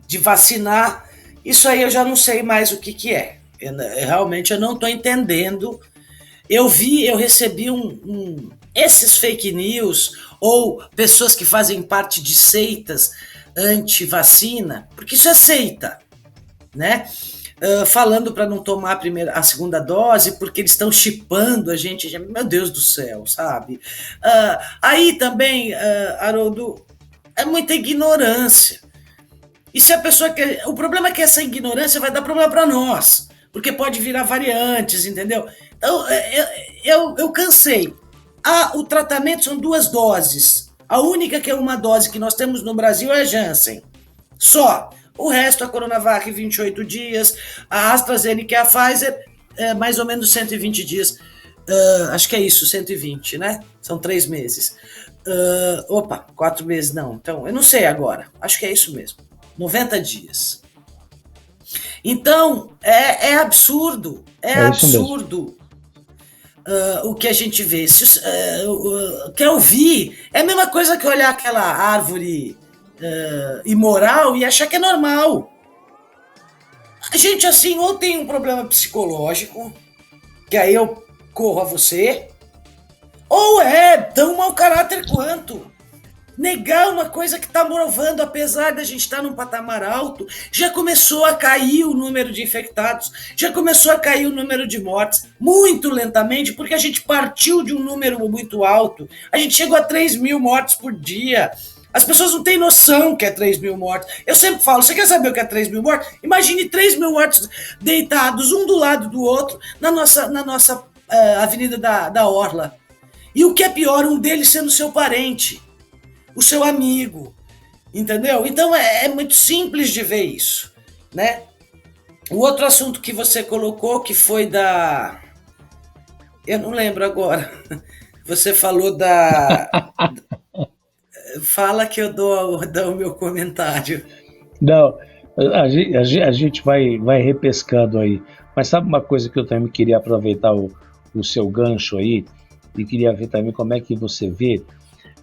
[SPEAKER 2] de vacinar, isso aí eu já não sei mais o que é. Realmente eu não estou entendendo. Eu recebi esses fake news, ou pessoas que fazem parte de seitas anti-vacina, porque isso é seita, né? Falando para não tomar a segunda dose, porque eles estão chipando a gente. Meu Deus do céu, sabe? Aí também, Haroldo, é muita ignorância. E se a pessoa o problema é que essa ignorância vai dar problema para nós, porque pode virar variantes, entendeu? Então, eu cansei. O tratamento são 2 doses. A única que é uma dose que nós temos no Brasil é a Janssen. Só. O resto, a Coronavac, 28 dias, a AstraZeneca e a Pfizer, mais ou menos 120 dias. Acho que é isso, 120, né? São 3 meses. 4 meses não. Então, eu não sei agora. Acho que é isso mesmo. 90 dias. Então, é absurdo. É absurdo o que a gente vê. Quer ouvir? É a mesma coisa que olhar aquela árvore imoral e achar que é normal. A gente, assim, ou tem um problema psicológico, que aí eu corro a você, ou é tão mau caráter quanto. Negar uma coisa que está provando, apesar da gente estar num patamar alto, já começou a cair o número de infectados, já começou a cair o número de mortes, muito lentamente, porque a gente partiu de um número muito alto. A gente chegou a 3 mil mortes por dia. As pessoas não têm noção que é 3 mil mortes. Eu sempre falo, você quer saber o que é 3 mil mortes? Imagine 3 mil mortes deitados, um do lado do outro, na nossa Avenida da Orla. E o que é pior, um deles sendo seu parente, o seu amigo, entendeu? Então é muito simples de ver isso, né? O outro assunto que você colocou, que foi da... Eu não lembro agora. Você falou da... Fala que eu dou o meu comentário.
[SPEAKER 1] Não, a gente vai repescando aí. Mas sabe uma coisa que eu também queria aproveitar o seu gancho aí, e queria ver também como é que você vê,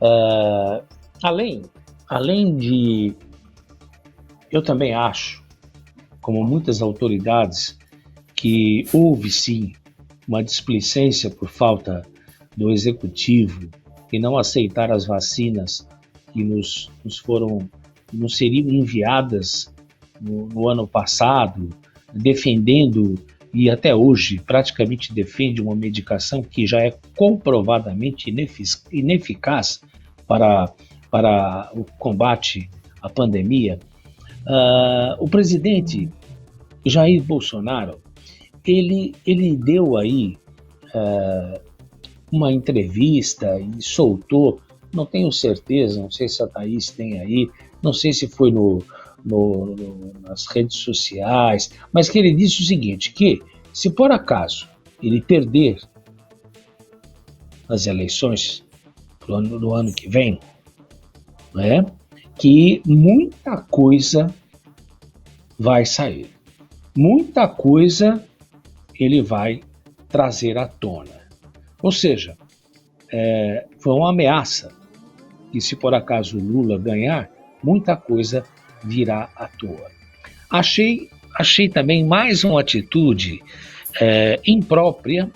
[SPEAKER 1] uh, além de... Eu também acho, como muitas autoridades, que houve sim uma displicência por falta do executivo em não aceitar as vacinas que nos seriam enviadas no ano passado, defendendo, e até hoje praticamente defende, uma medicação que já é comprovadamente ineficaz para o combate à pandemia. O presidente Jair Bolsonaro, ele deu aí uma entrevista e soltou, não tenho certeza, não sei se a Thaís tem aí, não sei se foi nas redes sociais, mas que ele disse o seguinte, que se por acaso ele perder as eleições do ano que vem, né, que muita coisa vai sair, muita coisa ele vai trazer à tona. Ou seja, foi uma ameaça que se por acaso o Lula ganhar, muita coisa virá à toa. Achei também mais uma atitude imprópria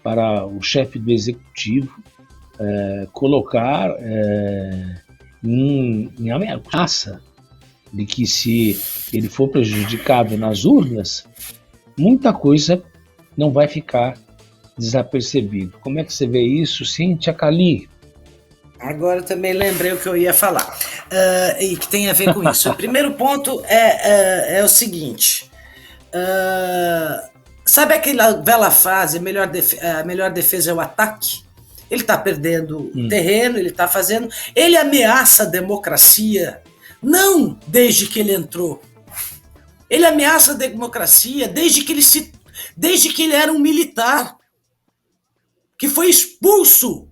[SPEAKER 1] para o chefe do executivo colocar em ameaça de que se ele for prejudicado nas urnas, muita coisa não vai ficar desapercebido. Como é que você vê isso, Cíntia Cali?
[SPEAKER 2] Agora também lembrei o que eu ia falar, e que tem a ver com isso. O primeiro ponto é o seguinte, sabe aquela bela frase, a melhor defesa é o ataque? Ele está perdendo terreno, ele ameaça a democracia, não desde que ele entrou. Ele ameaça a democracia desde que ele era um militar, que foi expulso.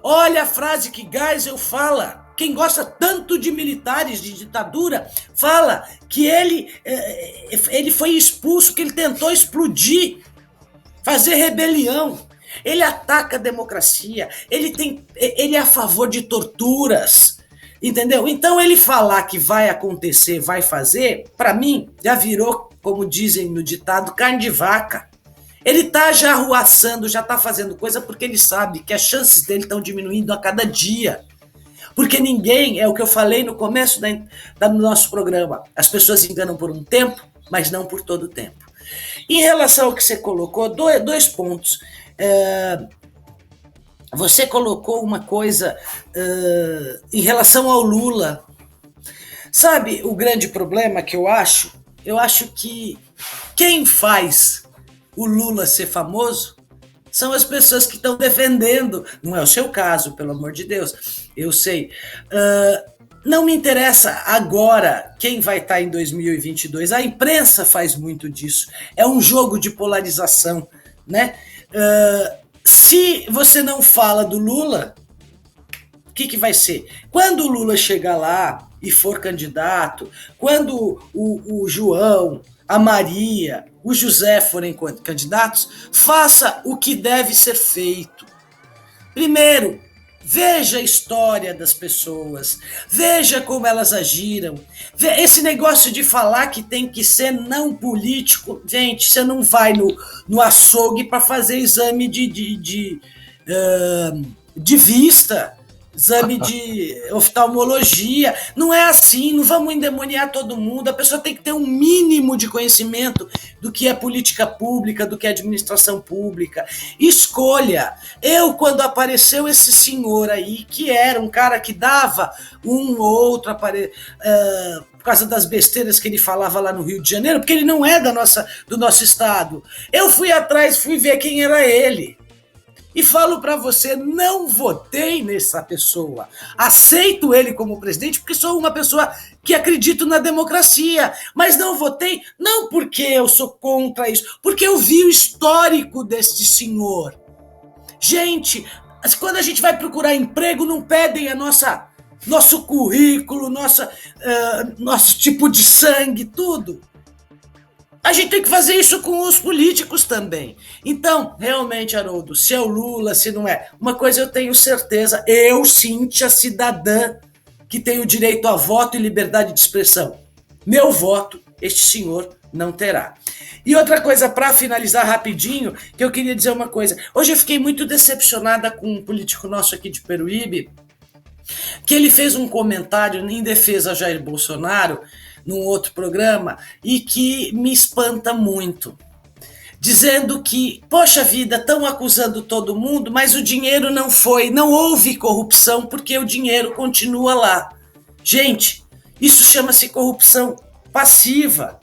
[SPEAKER 2] Olha a frase que Geisel fala. Quem gosta tanto de militares, de ditadura, fala que ele foi expulso, que ele tentou explodir, fazer rebelião. Ele ataca a democracia, ele é a favor de torturas, entendeu? Então ele falar que vai acontecer, vai fazer, para mim já virou, como dizem no ditado, carne de vaca. Ele está já arruaçando, já está fazendo coisa porque ele sabe que as chances dele estão diminuindo a cada dia. Porque ninguém, é o que eu falei no começo do nosso programa, as pessoas enganam por um tempo, mas não por todo o tempo. Em relação ao que você colocou, dois pontos. Você colocou uma coisa em relação ao Lula. Sabe o grande problema que eu acho? Eu acho que quem faz o Lula ser famoso são as pessoas que estão defendendo. Não é o seu caso, pelo amor de Deus, eu sei. Não me interessa agora quem vai estar em 2022. A imprensa faz muito disso. É um jogo de polarização, né? Se você não fala do Lula, o que vai ser? Quando o Lula chegar lá e for candidato, quando o João, a Maria, o José forem candidatos, faça o que deve ser feito. Primeiro, Veja a história das pessoas, veja como elas agiram. Esse negócio de falar que tem que ser não político, gente, você não vai no açougue para fazer exame de vista, exame de oftalmologia. Não é assim, não vamos endemoniar todo mundo. A pessoa tem que ter um mínimo de conhecimento do que é política pública, do que é administração pública. Escolha. Quando apareceu esse senhor aí, que era um cara que dava um ou outro por causa das besteiras que ele falava lá no Rio de Janeiro, porque ele não é do nosso estado. Eu fui atrás, fui ver quem era ele. E falo para você, não votei nessa pessoa. Aceito ele como presidente porque sou uma pessoa que acredito na democracia. Mas não votei, não porque eu sou contra isso, porque eu vi o histórico desse senhor. Gente, quando a gente vai procurar emprego, não pedem nosso currículo, nosso tipo de sangue, tudo. A gente tem que fazer isso com os políticos também. Então, realmente, Haroldo, se é o Lula, se não é, uma coisa eu tenho certeza, eu, Cíntia, cidadã, que tenho direito a voto e liberdade de expressão, meu voto, este senhor não terá. E outra coisa, para finalizar rapidinho, que eu queria dizer uma coisa. Hoje eu fiquei muito decepcionada com um político nosso aqui de Peruíbe, que ele fez um comentário em defesa a Jair Bolsonaro, num outro programa, e que me espanta muito, dizendo que, poxa vida, estão acusando todo mundo, mas o dinheiro não houve corrupção, porque o dinheiro continua lá. Gente, isso chama-se corrupção passiva.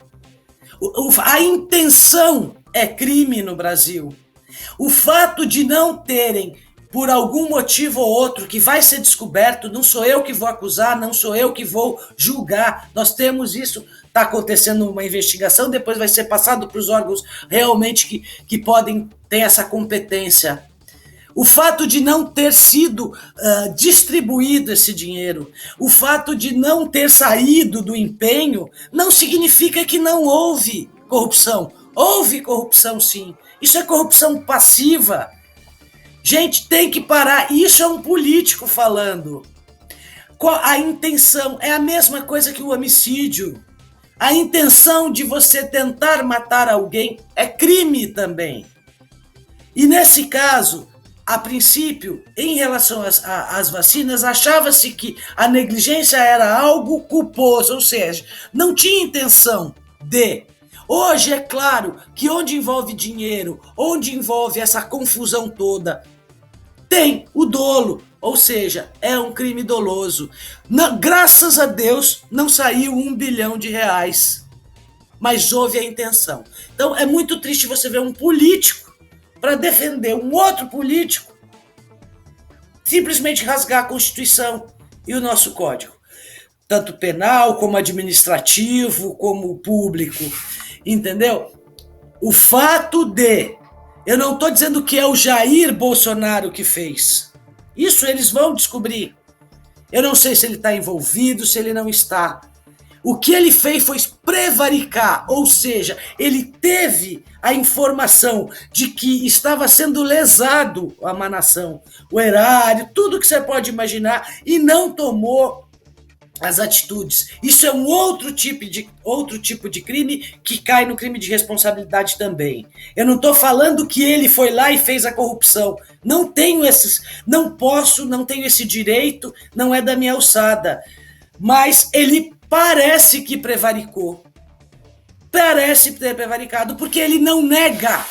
[SPEAKER 2] A intenção é crime no Brasil. O fato de não terem, por algum motivo ou outro, que vai ser descoberto, não sou eu que vou acusar, não sou eu que vou julgar, nós temos isso, está acontecendo uma investigação, depois vai ser passado para os órgãos realmente que podem ter essa competência. O fato de não ter sido distribuído esse dinheiro, o fato de não ter saído do empenho, não significa que não houve corrupção. Houve corrupção, sim. Isso é corrupção passiva. Gente, tem que parar. Isso é um político falando. A intenção é a mesma coisa que o homicídio. A intenção de você tentar matar alguém é crime também. E nesse caso, a princípio, em relação às vacinas, achava-se que a negligência era algo culposo, ou seja, não tinha intenção de. Hoje é claro que onde envolve dinheiro, onde envolve essa confusão toda, tem o dolo, ou seja, é um crime doloso. Graças a Deus não saiu R$1 bilhão, mas houve a intenção. Então é muito triste você ver um político para defender um outro político simplesmente rasgar a Constituição e o nosso código, tanto penal como administrativo, como público, entendeu? O fato de, eu não estou dizendo que é o Jair Bolsonaro que fez, isso eles vão descobrir. Eu não sei se ele está envolvido, se ele não está. O que ele fez foi prevaricar, ou seja, ele teve a informação de que estava sendo lesado uma nação, o erário, tudo que você pode imaginar, e não tomou as atitudes. Isso é um outro tipo de crime que cai no crime de responsabilidade também. Eu não estou falando que ele foi lá e fez a corrupção. Não tenho não tenho esse direito, não é da minha alçada. Mas ele parece que prevaricou. Parece ter prevaricado, porque ele não nega.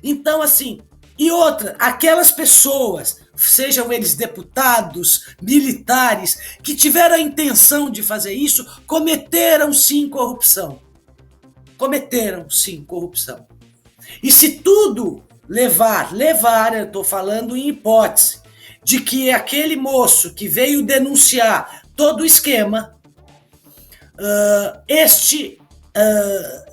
[SPEAKER 2] Então, assim, e outra, aquelas pessoas, sejam eles deputados, militares, que tiveram a intenção de fazer isso, cometeram sim corrupção. E se tudo levar, eu estou falando em hipótese, de que aquele moço que veio denunciar todo o esquema, este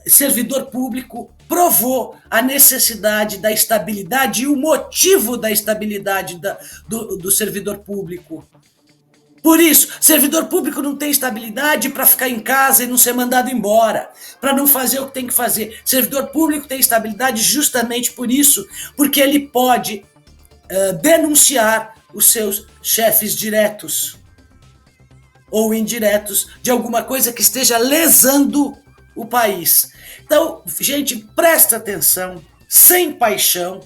[SPEAKER 2] servidor público provou a necessidade da estabilidade e o motivo da estabilidade do servidor público. Por isso, servidor público não tem estabilidade para ficar em casa e não ser mandado embora, para não fazer o que tem que fazer. Servidor público tem estabilidade justamente por isso, porque ele pode denunciar os seus chefes diretos ou indiretos de alguma coisa que esteja lesando o país. Então, gente, presta atenção, sem paixão.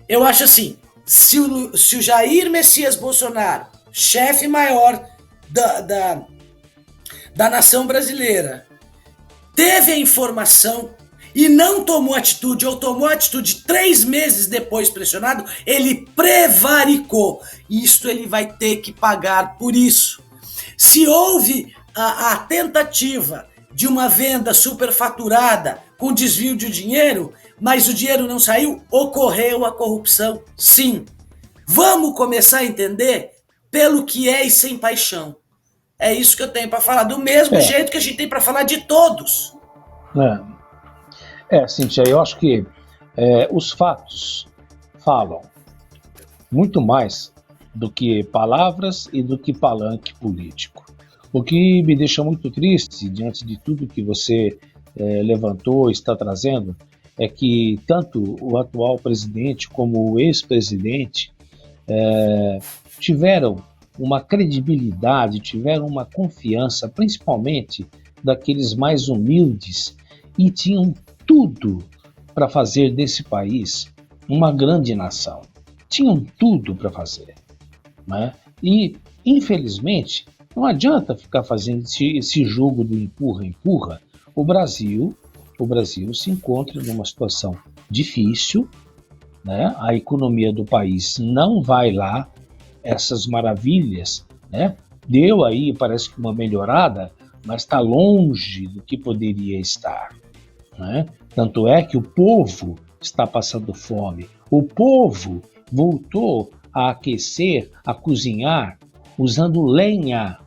[SPEAKER 2] Eu acho assim, se o Jair Messias Bolsonaro, chefe maior da nação brasileira, teve a informação e não tomou atitude, ou tomou atitude 3 meses depois pressionado, ele prevaricou. Isto ele vai ter que pagar por isso. Se houve a tentativa de uma venda superfaturada com desvio de dinheiro, mas o dinheiro não saiu, ocorreu a corrupção, sim. Vamos começar a entender pelo que é e sem paixão. É isso que eu tenho para falar, do mesmo jeito que a gente tem para falar de todos.
[SPEAKER 1] Cíntia, eu acho que os fatos falam muito mais do que palavras e do que palanque político. O que me deixa muito triste, diante de tudo que você levantou e está trazendo, é que tanto o atual presidente como o ex-presidente tiveram uma credibilidade, tiveram uma confiança, principalmente daqueles mais humildes, e tinham tudo para fazer desse país uma grande nação. Tinham tudo para fazer, né? E, infelizmente, não adianta ficar fazendo esse jogo do empurra-empurra. O Brasil se encontra numa situação difícil, né? A economia do país não vai lá, essas maravilhas, né? Deu aí, parece que uma melhorada, mas está longe do que poderia estar, né? Tanto é que o povo está passando fome. O povo voltou a aquecer, a cozinhar, usando lenha,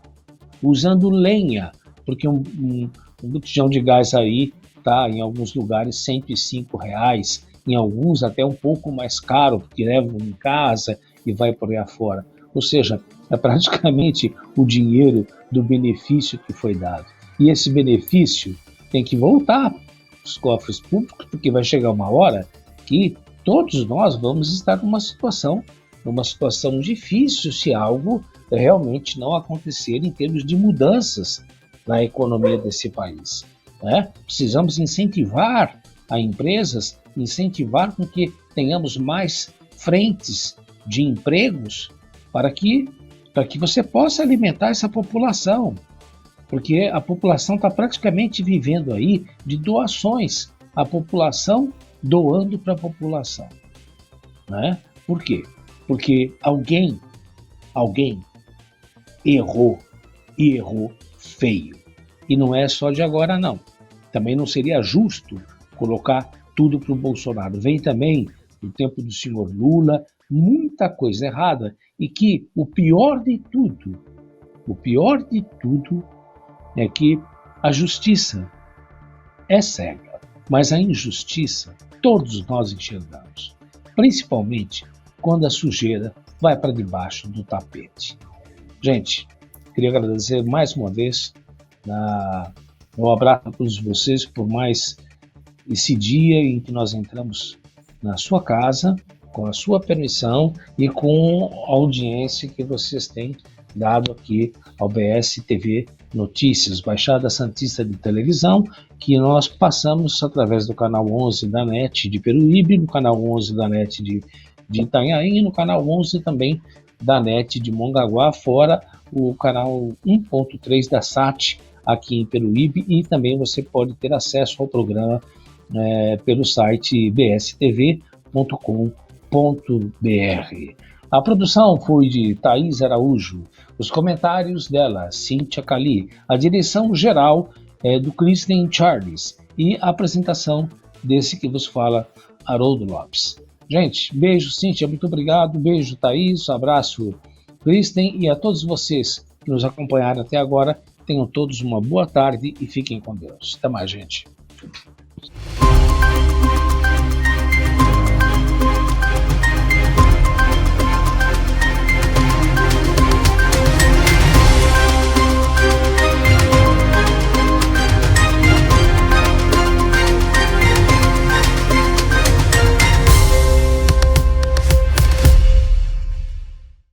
[SPEAKER 1] porque um botijão de gás aí está em alguns lugares R$105, em alguns até um pouco mais caro, porque levam em casa e vai por aí afora. Ou seja, é praticamente o dinheiro do benefício que foi dado. E esse benefício tem que voltar os cofres públicos, porque vai chegar uma hora que todos nós vamos estar numa situação difícil se algo realmente não acontecer em termos de mudanças na economia desse país, né? Precisamos incentivar as empresas, incentivar com que tenhamos mais frentes de empregos para que você possa alimentar essa população. Porque a população está praticamente vivendo aí de doações, a população doando para a população, né? Por quê? Porque alguém errou, e errou feio. E não é só de agora, não. Também não seria justo colocar tudo para o Bolsonaro. Vem também, no tempo do senhor Lula, muita coisa errada, e que o pior de tudo é que a justiça é cega, mas a injustiça todos nós enxergamos, principalmente quando a sujeira vai para debaixo do tapete. Gente, queria agradecer mais uma vez um abraço a todos vocês por mais esse dia em que nós entramos na sua casa, com a sua permissão e com a audiência que vocês têm dado aqui ao BS TV Notícias, Baixada Santista de Televisão, que nós passamos através do canal 11 da NET de Peruíbe, no canal 11 da NET de Itanhaém e no canal 11 também da NET de Mongaguá, fora o canal 1.3 da SAT aqui em Peruíbe, e também você pode ter acesso ao programa pelo site bstv.com.br. A produção foi de Thaís Araújo, os comentários dela, Cíntia Cali, a direção geral do Kristen Charles e a apresentação desse que vos fala, Haroldo Lopes. Gente, beijo Cíntia, muito obrigado, beijo Thaís, abraço Kristen, e a todos vocês que nos acompanharam até agora, tenham todos uma boa tarde e fiquem com Deus. Até mais, gente.